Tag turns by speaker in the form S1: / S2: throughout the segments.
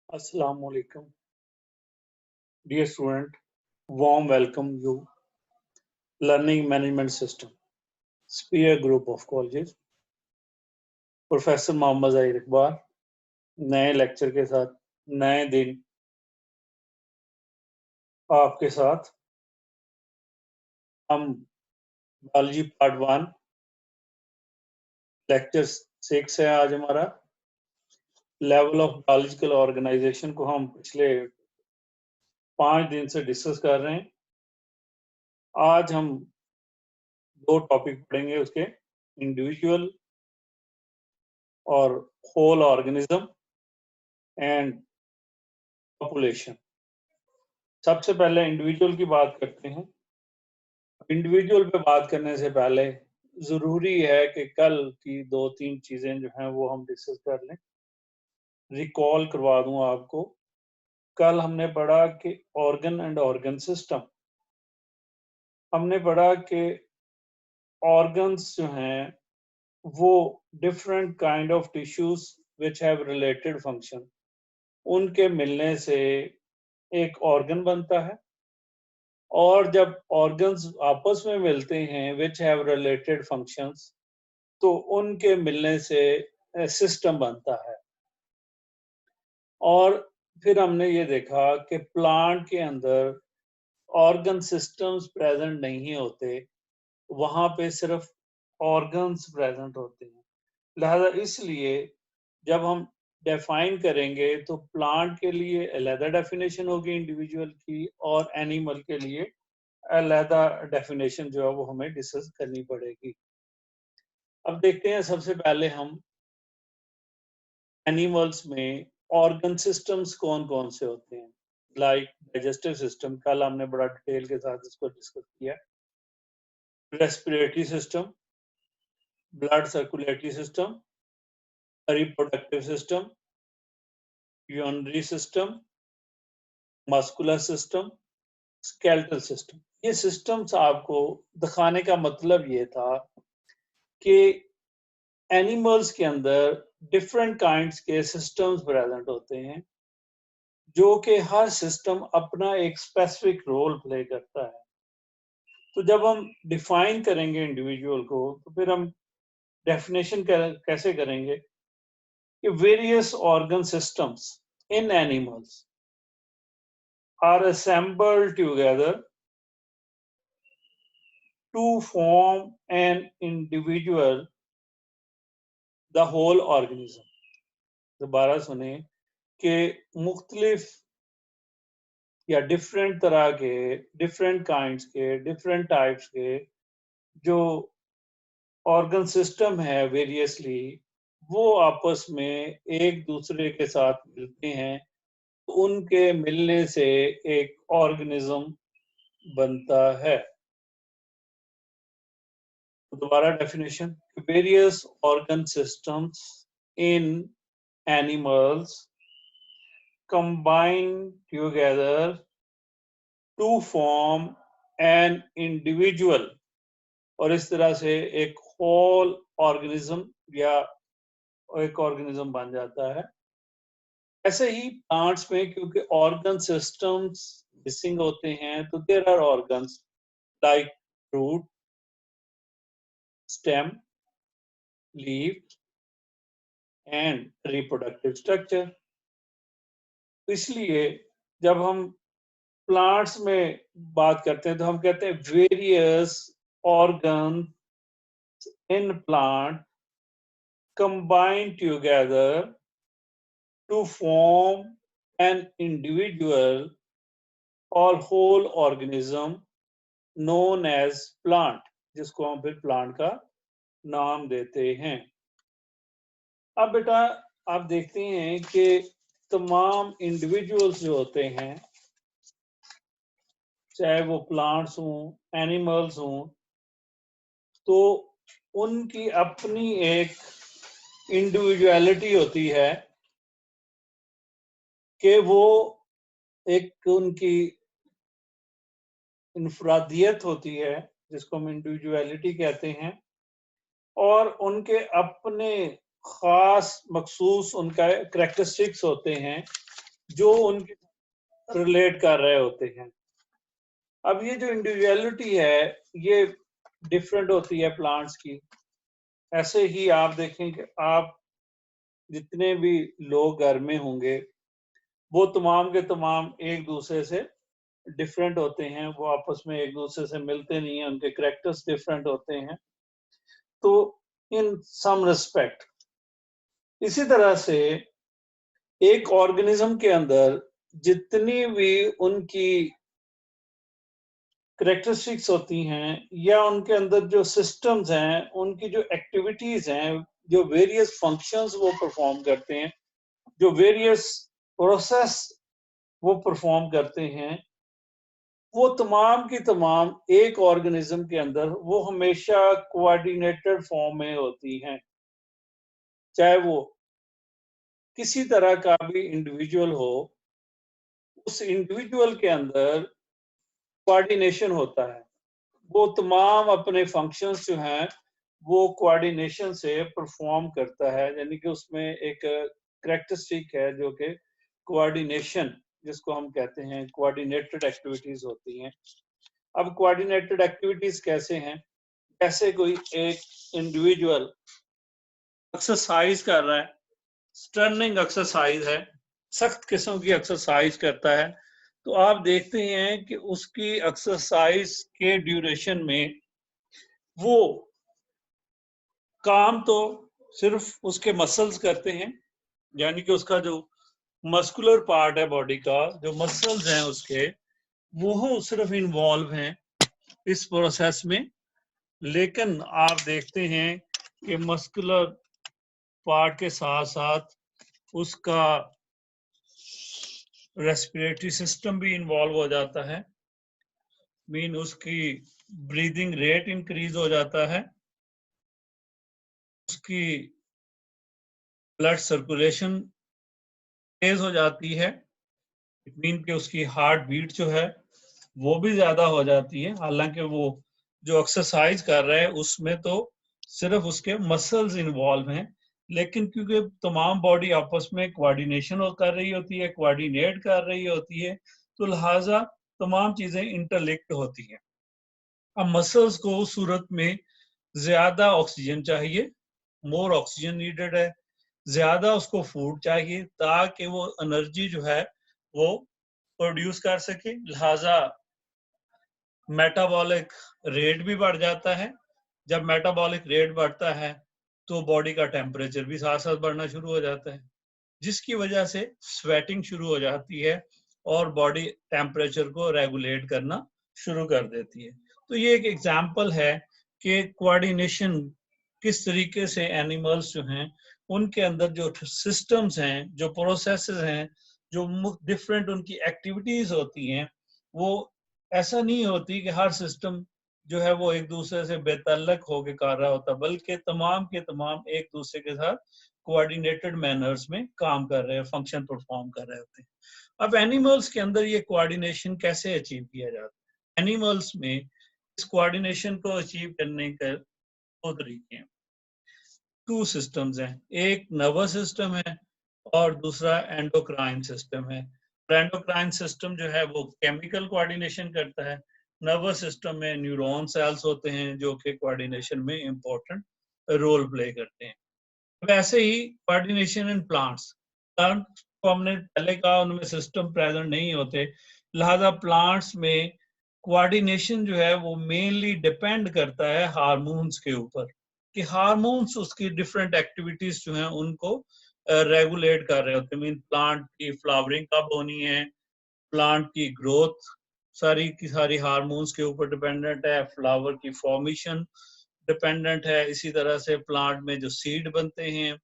S1: Assalamu alaikum. Dear student, warm welcome you. Learning Management System, Spear Group of Colleges. Professor Mohammad Zaheer Iqbal नए lecture के साथ नए दिन आपके साथ हम बायोलॉजी पार्ट 1 लेक्चर 6 है आज हमारा लेवल ऑफ बायोलॉजिकल ऑर्गेनाइजेशन को हम पिछले 5 दिन से डिस्कस कर रहे हैं। आज हम 2 टॉपिक पढ़ेंगे उसके, इंडिविजुअल और होल ऑर्गेनिज्म एंड पॉपुलेशन। सबसे पहले इंडिविजुअल की बात करते हैं। इंडिविजुअल पे बात करने से पहले जरूरी है कि कल की 2-3 चीजें जो हैं वो हम डिस्कस कर लें। रिकॉल करवा दूं आपको, कल हमने पढ़ा कि ऑर्गन एंड ऑर्गन सिस्टम, हमने पढ़ा कि ऑर्गन्स जो हैं वो different kind of tissues which have related function, उनके मिलने से एक ऑर्गन बनता है। और जब ऑर्गन्स आपस में मिलते हैं विच हैव रिलेटेड फंक्शंस, तो उनके मिलने से सिस्टम बनता है। और फिर हमने ये देखा कि प्लांट के अंदर ऑर्गन सिस्टम्स प्रेजेंट नहीं होते, वहां पे सिर्फ ऑर्गन्स प्रेजेंट होते हैं। लिहाजा इसलिए जब हम डिफाइन करेंगे तो प्लांट के लिए अलहदा डेफिनेशन होगी इंडिविजुअल की, और एनिमल के लिए अलहदा डेफिनेशन जो है वो हमें डिस्कस करनी पड़ेगी। अब देखते हैं सबसे पहले हम एनिमल्स में ऑर्गन सिस्टम्स कौन कौन से होते हैं। लाइक डाइजेस्टिव सिस्टम, कल हमने बड़ा डिटेल के साथ इसको डिस्कस किया। Respiratory system, blood circulatory system, reproductive system, urinary system, muscular system, skeletal system. ये सिस्टम्स आपको दिखाने का मतलब ये था कि एनिमल्स के अंदर डिफरेंट काइंड्स के सिस्टम्स प्रेजेंट होते हैं, जो कि हर सिस्टम अपना एक स्पेसिफिक रोल प्ले करता है। तो जब हम डिफाइन करेंगे इंडिविजुअल को, तो फिर हम डेफिनेशन कैसे करेंगे कि various organ systems in animals are assembled together to form an individual the whole organism. दोबारा सुने कि मुख्तलिफ या डिफरेंट तरह के, डिफरेंट काइंड्स के, डिफरेंट टाइप्स के जो ऑर्गन सिस्टम है वेरियसली, वो आपस में एक दूसरे के साथ मिलते हैं, तो उनके मिलने से एक ऑर्गेनिज्म बनता है। तो दोबारा definition, various organ systems in animals combine together to form an individual, और इस तरह से एक होल ऑर्गेनिज्म या एक ऑर्गेनिज्म बन जाता है। ऐसे ही प्लांट्स में क्योंकि ऑर्गन सिस्टम्स मिसिंग होते हैं, तो there are organs like root, stem, leaf and reproductive structure. इसलिए जब हम प्लांट्स में बात करते हैं तो हम कहते हैं various organ in plant combine together to form an individual और whole organism known as plant, जिसको हम फिर प्लांट का नाम देते हैं। अब बेटा आप देखते हैं कि तमाम इंडिविजुअल्स जो होते हैं, चाहे वो प्लांट्स हों, एनिमल्स हों, तो उनकी अपनी एक इंडिविजुअलिटी होती है कि वो एक उनकी इनफरादियत होती है, जिसको हम इंडिविजुअलिटी कहते हैं, और उनके अपने खास मखसूस उनका करेक्टरिस्टिक्स होते हैं जो उनके रिलेट कर रहे होते हैं। अब ये जो इंडिविजुअलिटी है ये डिफरेंट होती है प्लांट्स की। ऐसे ही आप देखें कि आप जितने भी लोग घर में होंगे वो तमाम के तमाम एक दूसरे से डिफरेंट होते हैं, वो आपस में एक दूसरे से मिलते नहीं हैं, उनके कैरेक्टर्स डिफरेंट होते हैं। तो इन सम रिस्पेक्ट इसी तरह से एक ऑर्गेनिज्म के अंदर जितनी भी उनकी करेक्टरिस्टिक्स होती हैं या उनके अंदर जो सिस्टम्स हैं, उनकी जो एक्टिविटीज हैं, जो वेरियस फंक्शंस वो परफॉर्म करते हैं, जो वेरियस प्रोसेस वो परफॉर्म करते हैं, वो तमाम की तमाम एक ऑर्गेनिज्म के अंदर वो हमेशा कोऑर्डिनेटेड फॉर्म में होती हैं। चाहे वो किसी तरह का भी इंडिविजुअल हो, उस इंडिविजुअल के अंदर कोऑर्डिनेशन होता है। वो तमाम अपने फंक्शंस जो हैं वो कोऑर्डिनेशन से परफॉर्म करता है, यानी कि उसमें एक करेक्टरिस्टिक है जो कि कोऑर्डिनेशन जिसको हम कहते हैं, कोऑर्डिनेटेड एक्टिविटीज होती हैं। अब कोऑर्डिनेटेड एक्टिविटीज कैसे हैं? जैसे कोई एक इंडिविजुअल एक्सरसाइज कर रहा है, स्टर्निंग एक्सरसाइज है, सख्त किस्म की एक्सरसाइज करता है, तो आप देखते हैं कि उसकी एक्सरसाइज के ड्यूरेशन में वो काम तो सिर्फ उसके मसल्स करते हैं, यानी कि उसका जो मस्कुलर पार्ट है बॉडी का, जो मसल्स हैं उसके, वो सिर्फ इन्वॉल्व हैं इस प्रोसेस में। लेकिन आप देखते हैं कि मस्कुलर पार्ट के साथ साथ उसका रेस्पिरेटरी सिस्टम भी इन्वॉल्व हो जाता है, मीन उसकी ब्रीदिंग रेट इंक्रीज हो जाता है, उसकी ब्लड सर्कुलेशन तेज हो जाती है, इट मीन कि उसकी हार्ट बीट जो है वो भी ज्यादा हो जाती है। हालांकि वो जो एक्सरसाइज कर रहा है उसमें तो सिर्फ उसके मसल्स इन्वॉल्व हैं, लेकिन क्योंकि तमाम बॉडी आपस में कोऑर्डिनेशन कर रही होती है, कोऑर्डिनेट कर रही होती है, तो लिहाजा तमाम चीजें इंटरलिंक्ड होती हैं। अब मसल्स को उस सूरत में ज्यादा ऑक्सीजन चाहिए, मोर ऑक्सीजन नीडेड है, ज्यादा उसको फूड चाहिए ताकि वो एनर्जी जो है वो प्रोड्यूस कर सके। लिहाजा मेटाबॉलिक रेट भी बढ़ जाता है। जब मेटाबॉलिक रेट बढ़ता है तो बॉडी का टेम्परेचर भी साथ साथ बढ़ना शुरू हो जाता है, जिसकी वजह से स्वेटिंग शुरू हो जाती है और बॉडी टेम्परेचर को रेगुलेट करना शुरू कर देती है। तो ये एक एग्जाम्पल है कि कोऑर्डिनेशन किस तरीके से एनिमल्स जो हैं उनके अंदर जो सिस्टम्स हैं, जो प्रोसेसेस हैं, जो डिफरेंट उनकी एक्टिविटीज होती हैं, वो ऐसा नहीं होती कि हर सिस्टम जो है वो एक दूसरे से बेतल्लक होकर कर रहा होता, बल्कि तमाम के तमाम एक दूसरे के साथ कोऑर्डिनेटेड मैनर्स में काम कर रहे हैं, फंक्शन परफॉर्म कर रहे होते हैं। अब एनिमल्स के अंदर ये कोऑर्डिनेशन कैसे अचीव किया जाता है? एनिमल्स में इस कोऑर्डिनेशन को अचीव करने के दो तरीके हैं, टू सिस्टम्स हैं, एक नर्वस सिस्टम है और दूसरा एंडोक्राइन सिस्टम है। एंडोक्राइन सिस्टम जो है वो केमिकल कोऑर्डिनेशन करता है, नर्वस सिस्टम में न्यूरॉन सेल्स होते हैं जो कि कोऑर्डिनेशन में इंपॉर्टेंट रोल प्ले करते हैं। वैसे ही कोऑर्डिनेशन इन प्लांट्स, प्लांट को हमने पहले कहा उनमें सिस्टम प्रेजेंट नहीं होते, लिहाजा प्लांट्स में कोऑर्डिनेशन जो है वो मेनली डिपेंड करता है हार्मोन्स के ऊपर, कि हार्मोन्स उसकी डिफरेंट एक्टिविटीज जो हैं उनको रेगुलेट कर रहे होते हैं। मीन प्लांट की फ्लावरिंग कब होनी है, प्लांट की ग्रोथ सारी की सारी हार्मोन्स के ऊपर डिपेंडेंट है, फ्लावर की फॉर्मेशन डिपेंडेंट है, इसी तरह से प्लांट में जो सीड बनते हैं,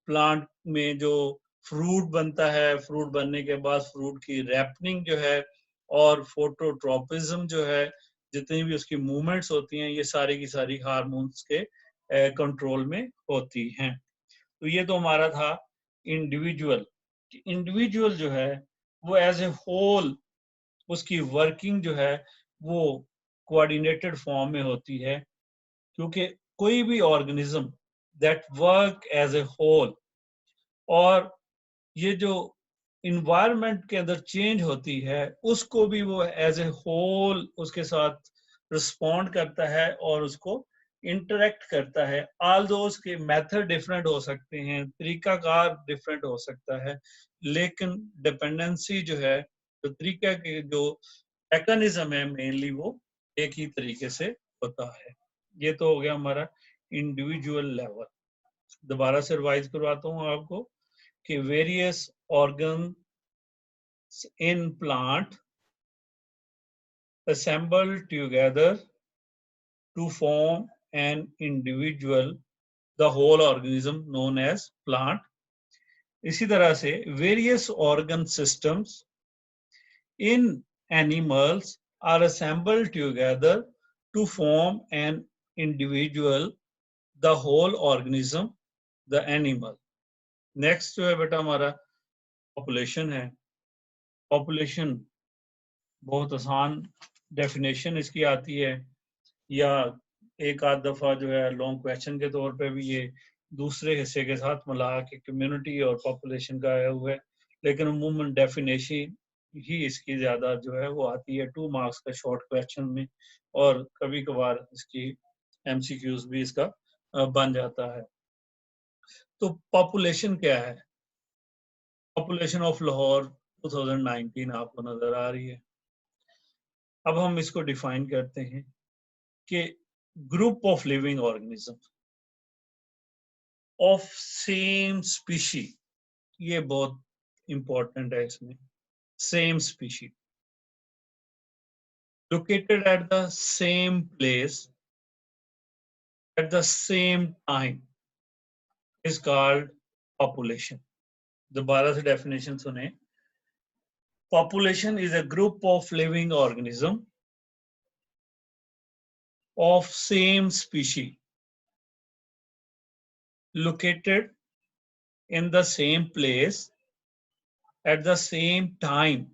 S1: प्लांट में जो फ्रूट बनता है, फ्रूट बनने के बाद फ्रूट की रैपनिंग जो है और फोटोट्रोपिज्म जो है, जितनी भी उसकी मूवमेंट्स होती हैं, ये सारी की सारी हार्मोन्स के कंट्रोल में होती हैं। तो ये तो हमारा था इंडिविजुअल। इंडिविजुअल जो है वो एज ए होल उसकी वर्किंग जो है वो कोऑर्डिनेटेड फॉर्म में होती है, क्योंकि कोई भी organism that work as a whole, और ये जो इन्वायरमेंट के अंदर चेंज होती है उसको भी वो एज ए होल उसके साथ रिस्पॉन्ड करता है और उसको इंटरेक्ट करता है। ऑल दो उसके मेथड डिफरेंट हो सकते हैं, तरीकाकार डिफरेंट हो सकता है, लेकिन डिपेंडेंसी जो है, जो तरीका के जो मैकेनिज्म है मेनली वो एक ही तरीके से होता है। ये तो हो गया हमारा इंडिविजुअल लेवल। दोबारा से रिवाइज करवाता हूँ आपको कि various organ in plant assemble together to form an individual, the whole organism known as plant. इसी तरह से various organ systems in animals are assembled together to form an individual, the whole organism, the animal. Next जो है बेटा हमारा population है। population बहुत आसान डेफिनेशन इसकी आती है, या एक आध दफा जो है लॉन्ग क्वेश्चन के तौर पे भी ये दूसरे हिस्से के साथ मिला के कम्युनिटी और पॉपुलेशन का आया हुआ है, लेकिन अमूमन डेफिनेशन ही इसकी ज्यादा जो है वो आती है 2 मार्क्स का शॉर्ट क्वेश्चन में, और कभी कभार इसकी एमसीक्यूज भी इसका बन जाता है। तो पॉपुलेशन क्या है? पॉपुलेशन ऑफ लाहौर 2019 आपको नजर आ रही है। अब हम इसको डिफाइन करते हैं कि group of living organism of same species, ये बहुत इंपॉर्टेंट है इसमें, same species located at the same place at the same time is called population. दोबारा से डेफिनेशन सुने। Population is a group of living organism of same species located in the same place at the same time।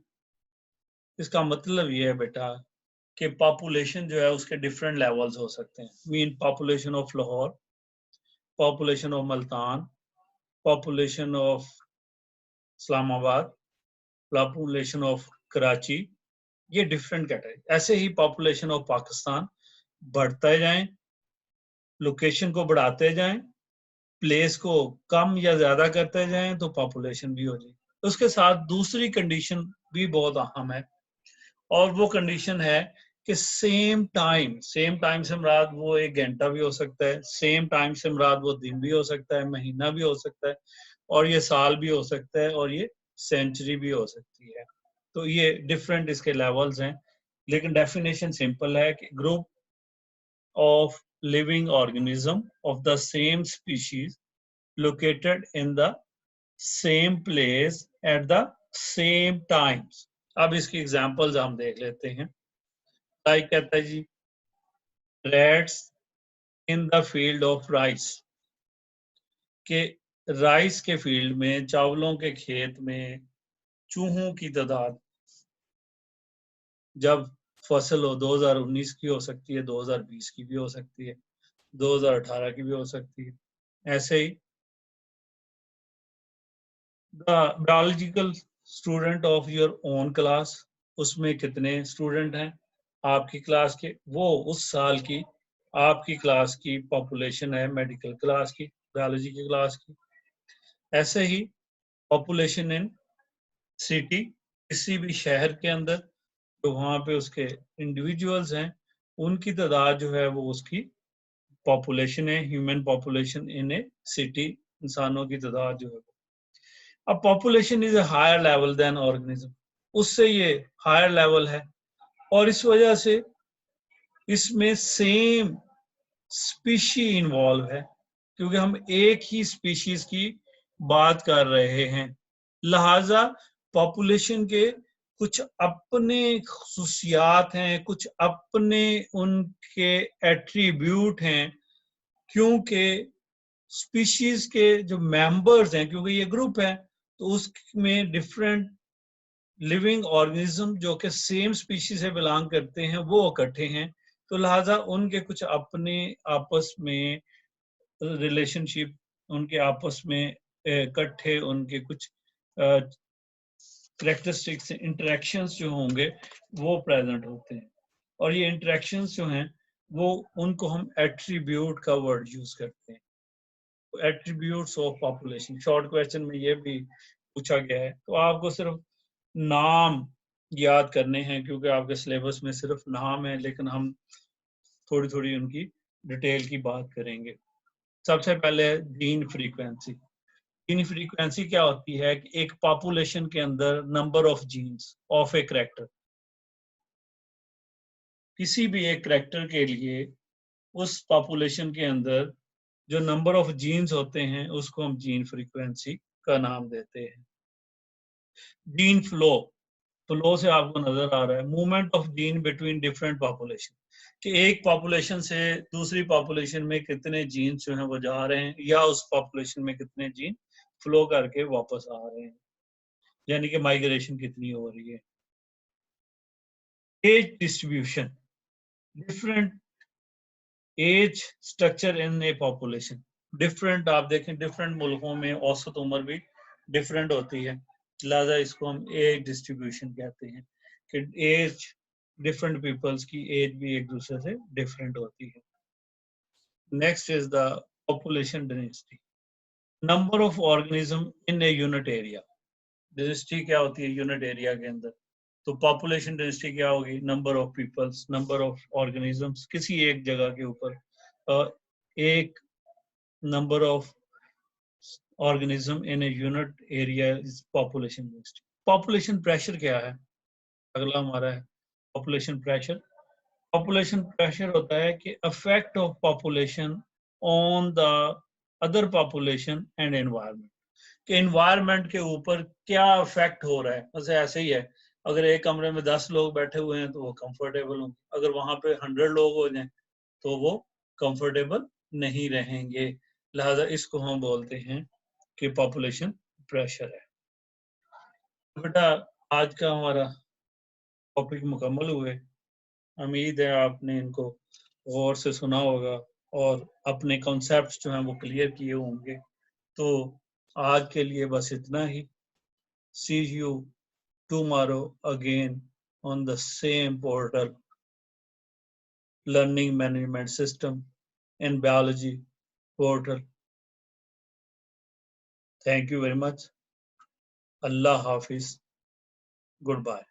S1: इसका मतलब ये है बेटा कि population जो है उसके डिफरेंट लेवल्स हो सकते हैं। Mean population of Lahore, population of Multan, population of Islamabad, population of Karachi, ये डिफरेंट कैटेगरी। ऐसे ही पॉपुलेशन ऑफ पाकिस्तान बढ़ते जाएं, लोकेशन को बढ़ाते जाएं, प्लेस को कम या ज्यादा करते जाएं तो पॉपुलेशन भी हो जाए। उसके साथ दूसरी कंडीशन भी बहुत अहम है, और वो कंडीशन है कि सेम टाइम से मुराद वो 1 घंटा भी हो सकता है, सेम टाइम से मुराद वो दिन भी हो सकता है, महीना भी हो सकता है, और ये साल भी हो सकता है, और ये सेंचुरी भी हो सकती है। तो ये डिफरेंट इसके लेवल्स हैं, लेकिन डेफिनेशन सिंपल है कि group of living organism of the same species located in the same place at the same times। अब इसकी एग्जांपल्स हम देख लेते हैं। लाइक कहता है जी, rats in the field of rice, के राइस के फील्ड में, चावलों के खेत में चूहों की तादाद जब फसल हो 2019 की हो सकती है, 2020 की भी हो सकती है, 2018 की भी हो सकती है। ऐसे ही the biological student of your own class, उसमें कितने स्टूडेंट हैं आपकी क्लास के, वो उस साल की आपकी क्लास की पॉपुलेशन है, मेडिकल क्लास की, बायोलॉजी की क्लास की। ऐसे ही पॉपुलेशन इन सिटी, किसी भी शहर के अंदर तो वहाँ पे उसके इंडिविजुअल्स हैं, उनकी तादाद जो है वो उसकी पॉपुलेशन है, human population in a city, इंसानों की तादाद जो है। अब population is a higher level than organism, उससे ये हायर लेवल है, और इस वजह से इसमें सेम स्पीशी इन्वॉल्व है, क्योंकि हम एक ही स्पीशीज की बात कर रहे हैं। लिहाजा पॉपुलेशन के कुछ अपने खुसूसियात हैं, कुछ अपने उनके एट्रीब्यूट हैं, क्योंकि स्पीशीज के जो मेंबर्स हैं, क्योंकि ये ग्रुप है, तो उसमें डिफरेंट लिविंग ऑर्गेनिज्म जो कि सेम स्पीशीज से बिलोंग करते हैं वो इकट्ठे हैं, तो लिहाजा उनके कुछ अपने आपस में रिलेशनशिप, उनके आपस में इकट्ठे उनके कुछ करेक्टरिस्टिक्स इंटरेक्शंस जो होंगे वो प्रेजेंट होते हैं, और ये इंटरेक्शंस जो हैं वो उनको हम एट्रीब्यूट का वर्ड यूज करते हैं, attributes of population. Short question में ये भी पूछा गया है, तो आपको सिर्फ नाम याद करने हैं क्योंकि आपके सिलेबस में सिर्फ नाम है, लेकिन हम थोड़ी थोड़ी उनकी डिटेल की बात करेंगे। सबसे पहले जीन फ्रीक्वेंसी। जीन फ्रीक्वेंसी क्या होती है कि एक पॉपुलेशन के अंदर number of jeans of A character, किसी भी एक करैक्टर के लिए उस पॉपुलेशन के अंदर जो नंबर ऑफ जीन्स होते हैं उसको हम जीन फ्रीक्वेंसी का नाम देते हैं। जीन फ्लो, फ्लो से आपको नजर आ रहा है movement of gene between different population, कि एक पॉपुलेशन से दूसरी पॉपुलेशन में कितने जीन जो हैं वो जा रहे हैं, या उस पॉपुलेशन में कितने जीन फ्लो करके वापस आ रहे हैं, यानी कि माइग्रेशन कितनी हो रही है। Age distribution, different age structure in a population, different आप देखें डिफरेंट मुल्कों में औसत उम्र भी डिफरेंट होती है, लिहाजा इसको हम एज डिस्ट्रीब्यूशन कहते हैं कि एज डिफरेंट पीपल्स की एज भी एक दूसरे से डिफरेंट होती है। Next is the population density, number of organism in a unit area. Density क्या होती है यूनिट एरिया के अंदर, तो पॉपुलेशन डेंसिटी क्या होगी, number of peoples, number of organisms किसी एक जगह के ऊपर, एक number of organism in a unit area is population density. Population pressure क्या है, अगला हमारा है पॉपुलेशन प्रेशर। पॉपुलेशन प्रेशर होता है कि affect of population on the other population and environment, कि एनवायरनमेंट के ऊपर क्या इफेक्ट हो रहा है। वैसे ऐसे ही है, अगर एक कमरे में 10 लोग बैठे हुए हैं तो वो कंफर्टेबल होंगे, अगर वहां पे 100 लोग हो जाएं तो वो कंफर्टेबल नहीं रहेंगे, लिहाजा इसको हम बोलते हैं कि पॉपुलेशन प्रेशर है। बेटा आज का हमारा टॉपिक मुकम्मल हुए, उम्मीद है आपने इनको गौर से सुना होगा और अपने कॉन्सेप्ट्स जो हैं वो क्लियर किए होंगे। तो आज के लिए बस इतना ही। See you tomorrow again on the same portal, Learning Management System in Biology portal. Thank you very much. Allah Hafiz. Goodbye.